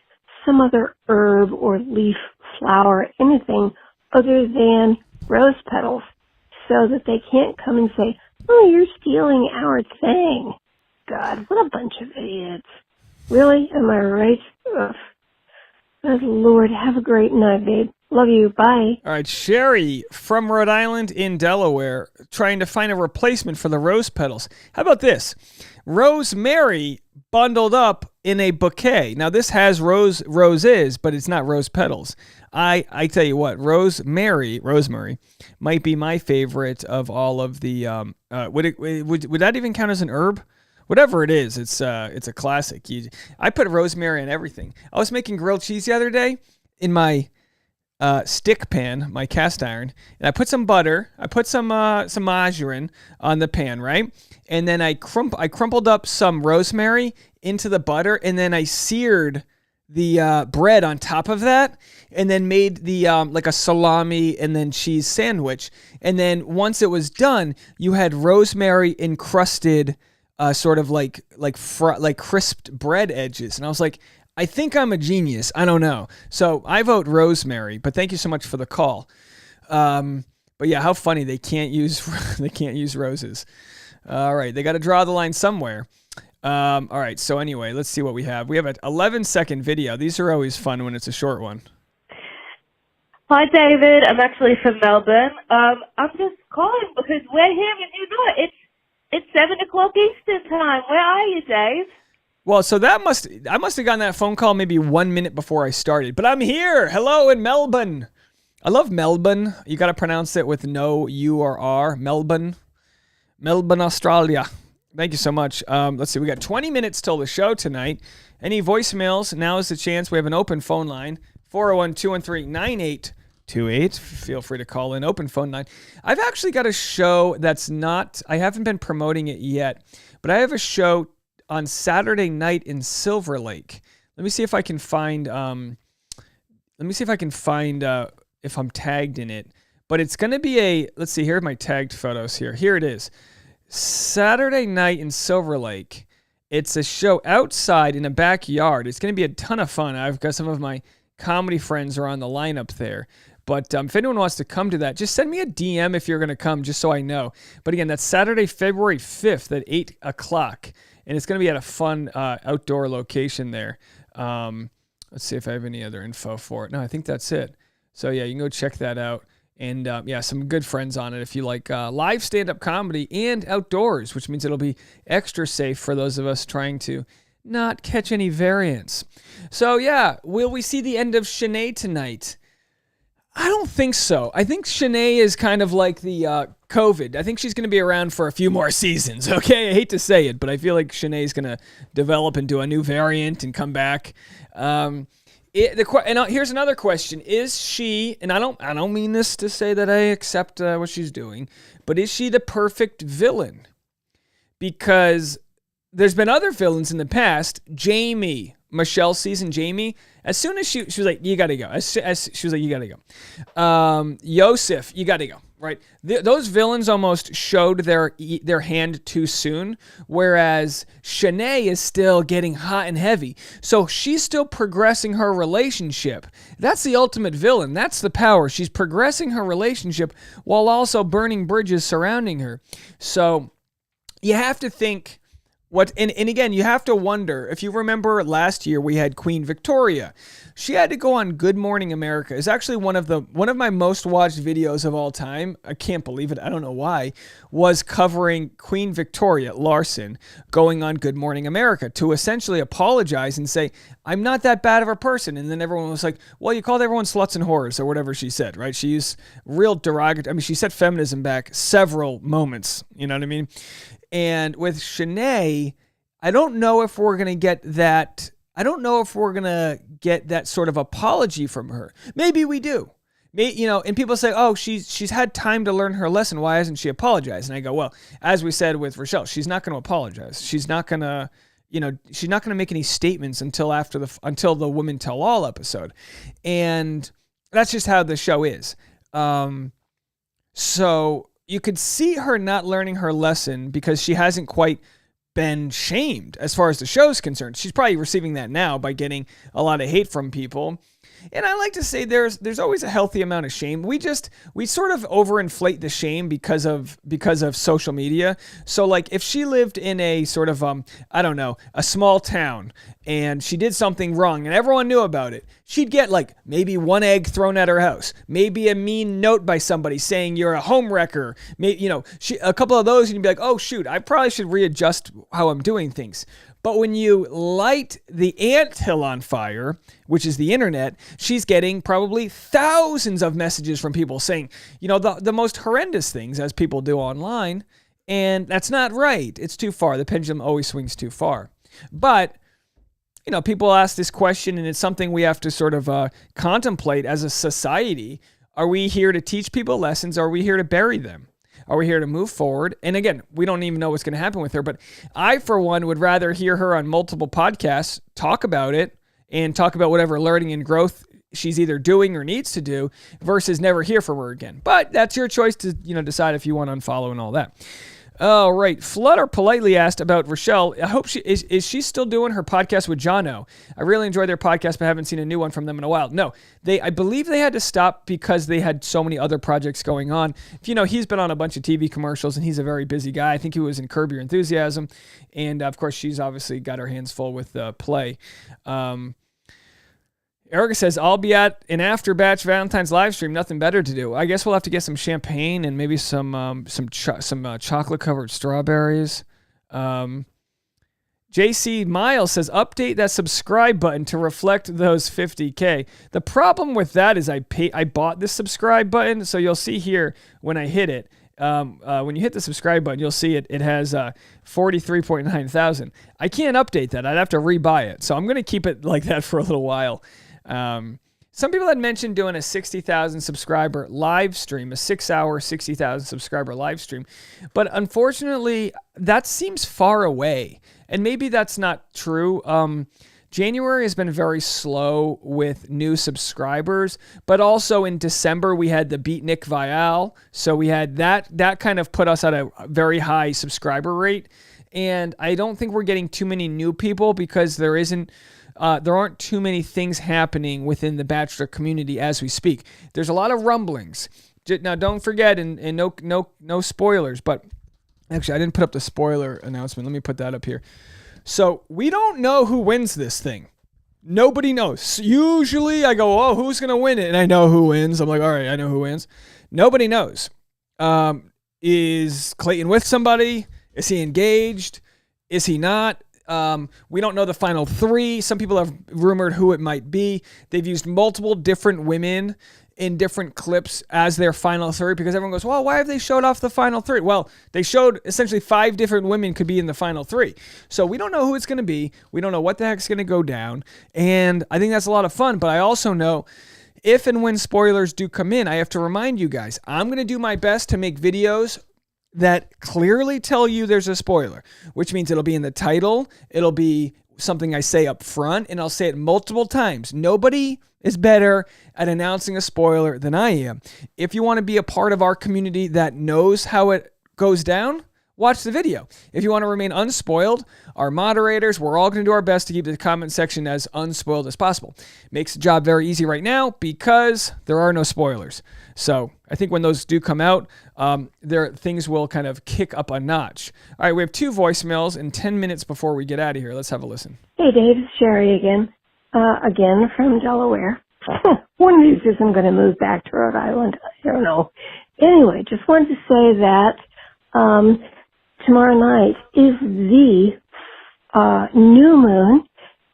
some other herb or leaf, flower, anything other than rose petals, so that they can't come and say, oh, you're stealing our thing. God, what a bunch of idiots. Really? Am I right? Ugh. Good Lord, have a great night, babe. Love you. Bye. All right, Sherry from Rhode Island in Delaware, trying to find a replacement for the rose petals. How about this? Rosemary bundled up in a bouquet. Now, this has roses, but it's not rose petals. I tell you what, rosemary might be my favorite of all of the. Would that even count as an herb? Whatever it is, it's a classic. I put rosemary in everything. I was making grilled cheese the other day in my stick pan, my cast iron, and I put some butter. I put some margarine on the pan, right? And then I crumpled up some rosemary into the butter, and then I seared the bread on top of that, and then made the like a salami and then cheese sandwich. And then once it was done, you had rosemary encrusted sort of like crisped bread edges. And I was like, I think I'm a genius. I don't know. So I vote rosemary, but thank you so much for the call. But yeah, how funny, they can't use roses. All right, they got to draw the line somewhere. All right, so anyway, let's see what we have. We have an 11-second video. These are always fun when it's a short one. Hi, David. I'm actually from Melbourne. I'm just calling because we're here and you're not. It's 7 o'clock Eastern time. Where are you, Dave? Well, so I must have gotten that phone call maybe 1 minute before I started. But I'm here. Hello in Melbourne. I love Melbourne. You got to pronounce it with no U or R. Melbourne, Australia. Thank you so much. Let's see. We got 20 minutes till the show tonight. Any voicemails? Now is the chance. We have an open phone line. 401-213-9828. Feel free to call in. Open phone line. I've actually got a show that's not, I haven't been promoting it yet, but I have a show on Saturday night in Silver Lake. Let me see if I can find, if I'm tagged in it. But it's going to be let's see, here are my tagged photos here. Here it is. Saturday night in Silver Lake. It's a show outside in a backyard. It's going to be a ton of fun. I've got some of my comedy friends are on the lineup there. But if anyone wants to come to that, just send me a DM if you're going to come, just so I know. But again, that's Saturday, February 5th at 8 o'clock. And it's going to be at a fun outdoor location there. Let's see if I have any other info for it. No, I think that's it. So yeah, you can go check that out. And yeah, some good friends on it if you like live stand-up comedy and outdoors, which means it'll be extra safe for those of us trying to not catch any variants. So yeah, will we see the end of Shanae tonight? I don't think so. I think Shanae is kind of like the COVID. I think she's going to be around for a few more seasons, okay? I hate to say it, but I feel like Shanae's going to develop into a new variant and come back. Here's another question. Is she, and I don't mean this to say that I accept what she's doing, but is she the perfect villain? Because there's been other villains in the past. Jamie, Michelle's season, Jamie, as soon as she was like, you got to go. She was like, you got to go. Yosef, you got to go, right? Those villains almost showed their hand too soon, whereas Shanae is still getting hot and heavy. So she's still progressing her relationship. That's the ultimate villain. That's the power. She's progressing her relationship while also burning bridges surrounding her. So you have to think... And again, you have to wonder, if you remember last year we had Queen Victoria. She had to go on Good Morning America. It's actually one of my most watched videos of all time. I can't believe it. I don't know why. Was covering Queen Victoria Larson going on Good Morning America to essentially apologize and say, I'm not that bad of a person. And then everyone was like, well, you called everyone sluts and whores or whatever she said, right? She used real derogatory. I mean, she set feminism back several moments. You know what I mean? And with Shanae, I don't know if we're going to get that. I don't know if we're going to get that sort of apology from her. Maybe we do. And people say, oh, she's had time to learn her lesson. Why hasn't she apologized? And I go, well, as we said with Rochelle, she's not going to apologize. She's not going to, she's not going to make any statements until the Women Tell All episode. And that's just how the show is. So you could see her not learning her lesson because she hasn't quite been shamed as far as the show's concerned. She's probably receiving that now by getting a lot of hate from people. And I like to say there's always a healthy amount of shame. We sort of overinflate the shame because of social media. So like if she lived in a sort of a small town and she did something wrong and everyone knew about it, she'd get like maybe one egg thrown at her house, maybe a mean note by somebody saying you're a home wrecker, maybe, a couple of those, and you'd be like, oh shoot, I probably should readjust how I'm doing things. But when you light the anthill on fire, which is the internet, she's getting probably thousands of messages from people saying, the most horrendous things as people do online. And that's not right. It's too far. The pendulum always swings too far. But, people ask this question, and it's something we have to sort of contemplate as a society. Are we here to teach people lessons? Or are we here to bury them? Are we here to move forward? And again, we don't even know what's going to happen with her, but I, for one, would rather hear her on multiple podcasts talk about it and talk about whatever learning and growth she's either doing or needs to do versus never hear from her again. But that's your choice to, decide if you want to unfollow and all that. Oh, right. Flutter politely asked about Rochelle. I hope is she still doing her podcast with Jono? I really enjoy their podcast, but haven't seen a new one from them in a while. No, I believe they had to stop because they had so many other projects going on. He's been on a bunch of TV commercials and he's a very busy guy. I think he was in Curb Your Enthusiasm. And of course, she's obviously got her hands full with Play. Erica says, I'll be at an after batch Valentine's live stream. Nothing better to do. I guess we'll have to get some champagne and maybe some chocolate covered strawberries. JC Miles says, update that subscribe button to reflect those 50K. The problem with that is I bought this subscribe button. So you'll see here when I hit it, when you hit the subscribe button, you'll see it has 43.9 thousand. I can't update that. I'd have to rebuy it. So I'm going to keep it like that for a little while. Some people had mentioned doing a 60,000 subscriber live stream, a 6-hour, 60,000 subscriber live stream. But unfortunately, that seems far away. And maybe that's not true. January has been very slow with new subscribers, but also in December we had the Beatnik Vial. So we had that kind of put us at a very high subscriber rate. And I don't think we're getting too many new people because there aren't too many things happening within the Bachelor community as we speak. There's a lot of rumblings. Now, don't forget, and no spoilers, but actually, I didn't put up the spoiler announcement. Let me put that up here. So we don't know who wins this thing. Nobody knows. Usually I go, oh, who's going to win it? And I know who wins. I'm like, all right, I know who wins. Nobody knows. Is Clayton with somebody? Is he engaged? Is he not? We don't know the final 3. Some people have rumored who it might be. They've used multiple different women in different clips as their final 3 because everyone goes, well, why have they showed off the final 3? Well, they showed essentially 5 different women could be in the final 3. So we don't know who it's going to be. We don't know what the heck's going to go down. And I think that's a lot of fun. But I also know if and when spoilers do come in, I have to remind you guys, I'm going to do my best to make videos that clearly tell you there's a spoiler, which means it'll be in the title. It'll be something I say up front, and I'll say it multiple times. Nobody is better at announcing a spoiler than I am. If you want to be a part of our community that knows how it goes down, watch the video. If you want to remain unspoiled, our moderators, we're all going to do our best to keep the comment section as unspoiled as possible. Makes the job very easy right now because there are no spoilers. So I think when those do come out, things will kind of kick up a notch. All right, we have 2 voicemails in 10 minutes before we get out of here. Let's have a listen. Hey, Dave, it's Sherry again. Again from Delaware. One of these isn't going to move back to Rhode Island. I don't know. Anyway, just wanted to say that tomorrow night is the new moon,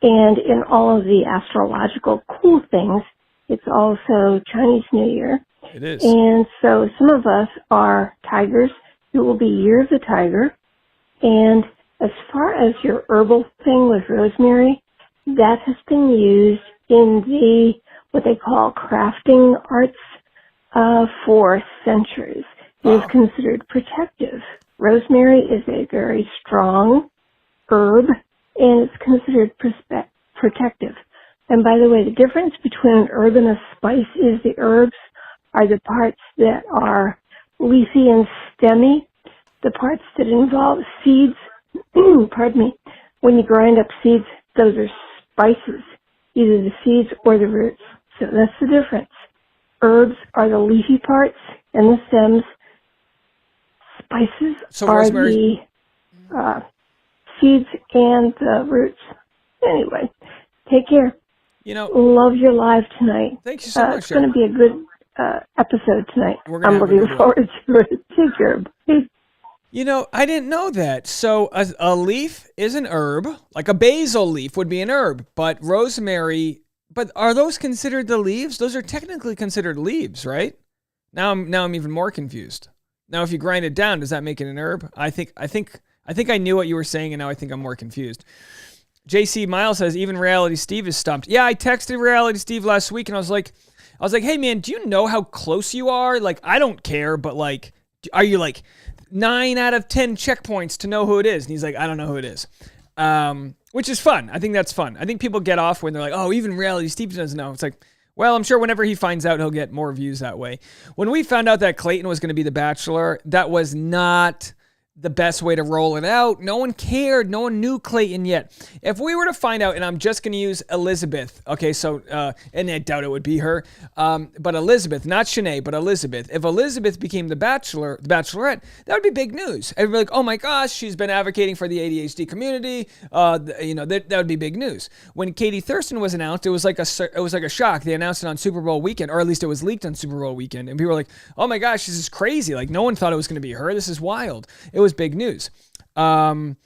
and in all of the astrological cool things, it's also Chinese New Year. It is. And so some of us are tigers. It will be Year of the Tiger. And as far as your herbal thing with rosemary, that has been used in the, what they call crafting arts, for centuries. It is considered protective. Rosemary is a very strong herb, and it's considered protective. And by the way, the difference between an herb and a spice is the herbs are the parts that are leafy and stemmy, the parts that involve seeds. Pardon me. When you grind up seeds, those are spices, either the seeds or the roots. So that's the difference. Herbs are the leafy parts and the stems. Spices are the seeds and the roots. Anyway, take care. Love your live tonight. Thank you so much. It's going to be a good episode tonight. I'm looking forward to it. Take care. Bye. I didn't know that. So a leaf is an herb, like a basil leaf would be an herb, but rosemary, but are those considered the leaves? Those are technically considered leaves, right? Now I'm even more confused. Now, if you grind it down, does that make it an herb? I think I knew what you were saying, and now I think I'm more confused. JC Miles says, even Reality Steve is stumped. Yeah, I texted Reality Steve last week, and I was like, hey, man, do you know how close you are? Like, I don't care, but, like, are you, like, 9 out of 10 checkpoints to know who it is? And he's like, I don't know who it is. Which is fun. I think that's fun. I think people get off when they're like, oh, even Reality Steve doesn't know. It's like, well, I'm sure whenever he finds out, he'll get more views that way. When we found out that Clayton was going to be the Bachelor, that was not the best way to roll it out. No one cared. No one knew Clayton yet. If we were to find out, and I'm just going to use Elizabeth, okay, so, and I doubt it would be her, but Elizabeth, not Shanae, but Elizabeth. If Elizabeth became the Bachelorette, that would be big news. Everybody like, oh my gosh, she's been advocating for the ADHD community. That would be big news. When Katie Thurston was announced, it was like a shock. They announced it on Super Bowl weekend, or at least it was leaked on Super Bowl weekend, and people were like, oh my gosh, this is crazy. Like, no one thought it was going to be her. This is wild. It was big news. So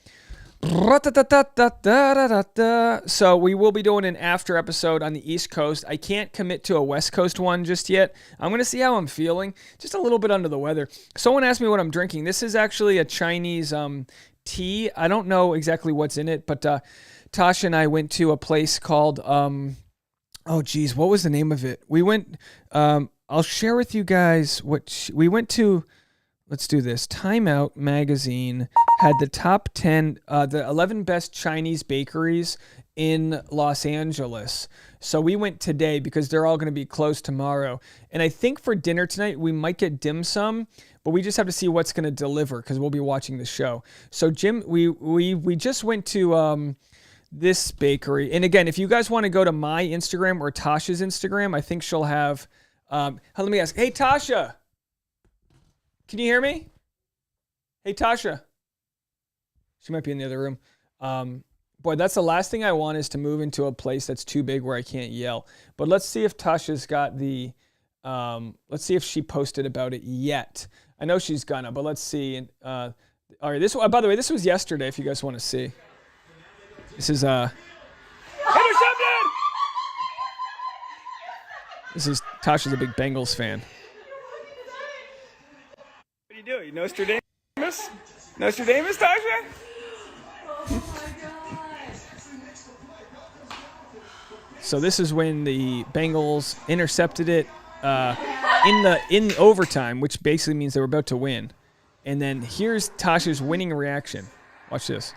we will be doing an after episode on the East Coast. I can't commit to a West Coast one just yet. I'm going to see how I'm feeling. Just a little bit under the weather. Someone asked me what I'm drinking. This is actually a Chinese tea. I don't know exactly what's in it, but Tasha and I went to a place called, what was the name of it? We went, I'll share with you guys we went to. Let's do this. Time Out magazine had the top 10, the 11 best Chinese bakeries in Los Angeles. So we went today because they're all going to be closed tomorrow. And I think for dinner tonight, we might get dim sum, but we just have to see what's going to deliver because we'll be watching the show. So Jim, we just went to this bakery. And again, if you guys want to go to my Instagram or Tasha's Instagram, I think she'll have, let me ask. Hey, Tasha. Can you hear me? Hey, Tasha. She might be in the other room. Boy, that's the last thing I want is to move into a place that's too big where I can't yell. But let's see if Tasha's got the, let's see if she posted about it yet. I know she's gonna, but let's see. All right, this one, by the way, this was yesterday if you guys want to see. This is, this is, Tasha's a big Bengals fan. What do you do? Nostradamus? Nostradamus, Tasha? So this is when the Bengals intercepted it in the overtime, which basically means they were about to win. And then here's Tasha's winning reaction. Watch this.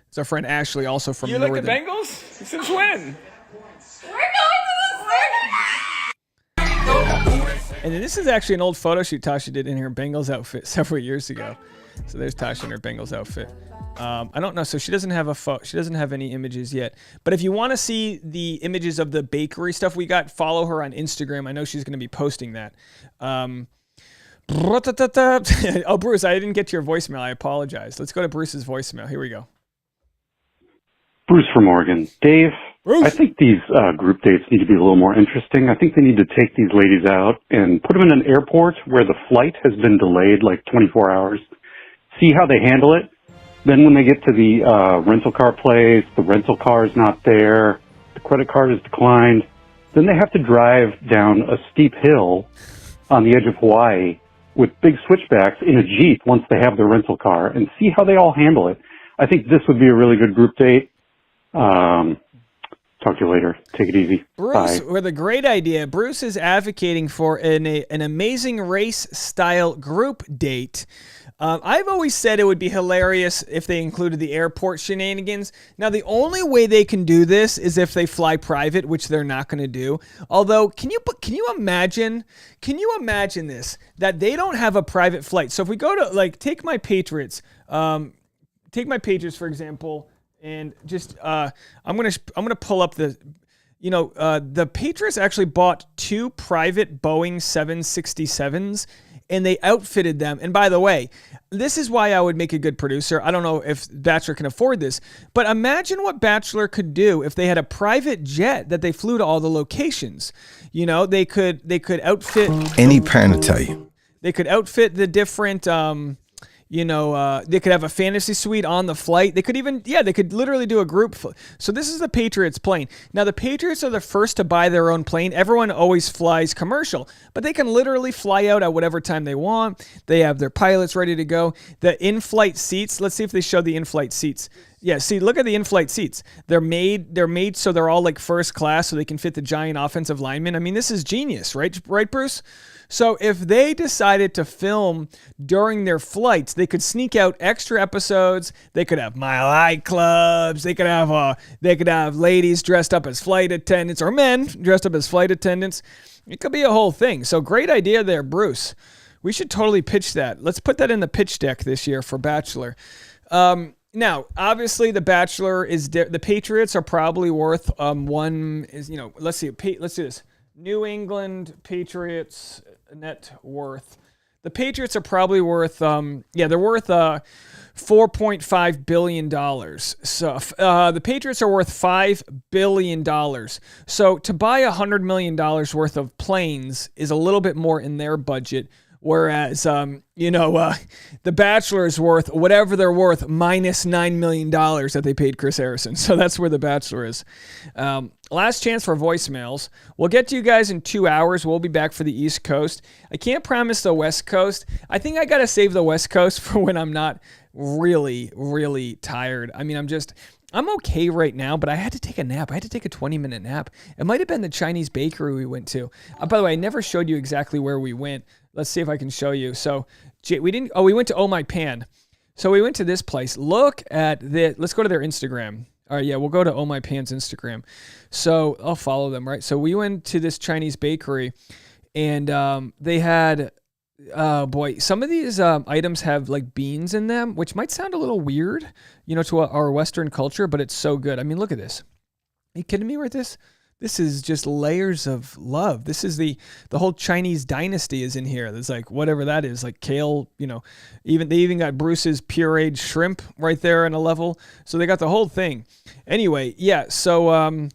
It's our friend Ashley, also from Northern. You like the Bengals? Since when? And then this is actually an old photo shoot Tasha did in her Bengals outfit several years ago. So there's Tasha in her Bengals outfit. I don't know. So she doesn't have she doesn't have any images yet. But if you want to see the images of the bakery stuff we got, follow her on Instagram. I know she's going to be posting that. Oh, Bruce, I didn't get to your voicemail. I apologize. Let's go to Bruce's voicemail. Here we go. Bruce from Oregon. Dave, Bruce. I think these group dates need to be a little more interesting. I think they need to take these ladies out and put them in an airport where the flight has been delayed like 24 hours. See how they handle it. Then when they get to the rental car place, the rental car is not there, the credit card is declined. Then they have to drive down a steep hill on the edge of Hawaii with big switchbacks in a Jeep once they have their rental car and see how they all handle it. I think this would be a really good group date. Talk to you later. Take it easy. Bruce, Bye. with a great idea. Bruce is advocating for an amazing race-style group date. I've always said it would be hilarious if they included the airport shenanigans. Now, the only way they can do this is if they fly private, which they're not going to do. Although, can you imagine this, that they don't have a private flight? So if we go to, like, take my Patriots, for example, and just I'm gonna pull up the. The Patriots actually bought 2 private Boeing 767s, and they outfitted them. And by the way, this is why I would make a good producer. I don't know if Bachelor can afford this, but imagine what Bachelor could do if they had a private jet that they flew to all the locations. They could outfit. Any parent will tell you. They could outfit the different. They could have a fantasy suite on the flight. They could they could literally do a group. So this is the Patriots plane. Now, the Patriots are the first to buy their own plane. Everyone always flies commercial, but they can literally fly out at whatever time they want. They have their pilots ready to go. The in-flight seats, let's see if they show the in-flight seats. Yeah, see, look at the in-flight seats. They're made so they're all like first class so they can fit the giant offensive linemen. I mean, this is genius, right, Bruce? So if they decided to film during their flights, they could sneak out extra episodes. They could have Mile High Clubs. They could have ladies dressed up as flight attendants or men dressed up as flight attendants. It could be a whole thing. So great idea there, Bruce. We should totally pitch that. Let's put that in the pitch deck this year for Bachelor. Now, obviously, the Bachelor is the Patriots are probably worth let's see. Let's do this. New England Patriots net worth. The Patriots are probably worth they're worth $4.5 billion. So the Patriots are worth $5 billion. So to buy $100 million worth of planes is a little bit more in their budget. Whereas, the Bachelor is worth whatever they're worth minus $9 million that they paid Chris Harrison. So that's where the Bachelor is. Last chance for voicemails. We'll get to you guys in 2 hours. We'll be back for the East Coast. I can't promise the West Coast. I think I got to save the West Coast for when I'm not really, really tired. I mean, I'm okay right now, but I had to take a nap. I had to take a 20-minute nap. It might have been the Chinese bakery we went to. By the way, I never showed you exactly where we went. Let's see if I can show you. So we went to Oh My Pan. So we went to this place. Look at this. Let's go to their Instagram. All right, yeah, we'll go to Oh My Pan's Instagram. So I'll follow them, right? So we went to this Chinese bakery, and they had, some of these items have like beans in them, which might sound a little weird, to our Western culture, but it's so good. I mean, look at this. Are you kidding me with this? This is just layers of love. This is the whole Chinese dynasty is in here. There's like whatever that is, like kale, they even got Bruce's pureed shrimp right there in a level. So they got the whole thing. Anyway, yeah, so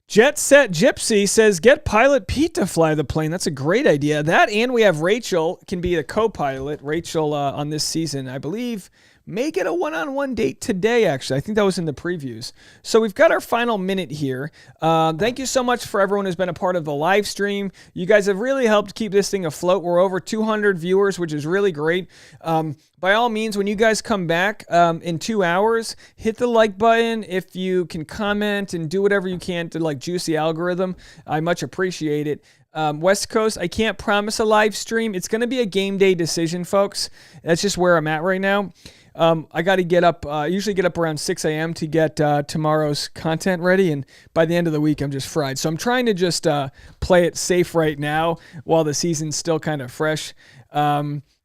Jet Set Gypsy says, get Pilot Pete to fly the plane. That's a great idea. That, and we have Rachel can be the co-pilot. Rachel on this season, I believe, may get a one-on-one date today, actually. I think that was in the previews. So we've got our final minute here. Thank you so much for everyone who's been a part of the live stream. You guys have really helped keep this thing afloat. We're over 200 viewers, which is really great. By all means, when you guys come back in 2 hours, hit the like button. If you can comment and do whatever you can to like juice the algorithm, I much appreciate it. West Coast, I can't promise a live stream. It's going to be a game day decision, folks. That's just where I'm at right now. I got to get up, usually get up around 6 a.m. to get tomorrow's content ready, and by the end of the week, I'm just fried. So I'm trying to just play it safe right now while the season's still kind of fresh.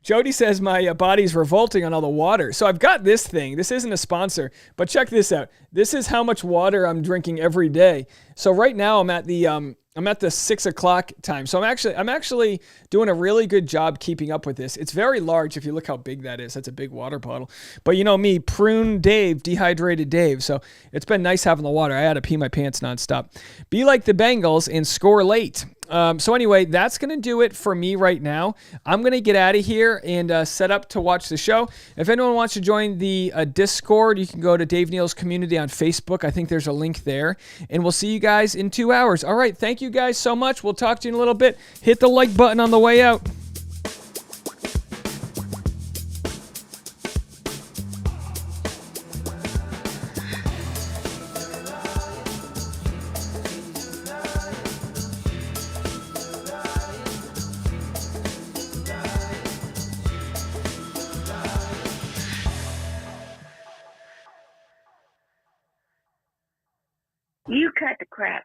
Jody says my body's revolting on all the water. So I've got this thing. This isn't a sponsor, but check this out. This is how much water I'm drinking every day. So right now I'm at the 6 o'clock time. So I'm actually doing a really good job keeping up with this. It's very large if you look how big that is. That's a big water bottle. But you know me, prune Dave, dehydrated Dave. So it's been nice having the water. I had to pee my pants nonstop. Be like the Bengals and score late. So anyway, that's going to do it for me right now. I'm going to get out of here and set up to watch the show. If anyone wants to join the Discord, you can go to Dave Neal's community on Facebook. I think there's a link there. And we'll see you guys in 2 hours. All right, thank you guys so much. We'll talk to you in a little bit. Hit the like button on the way out. You cut the crap.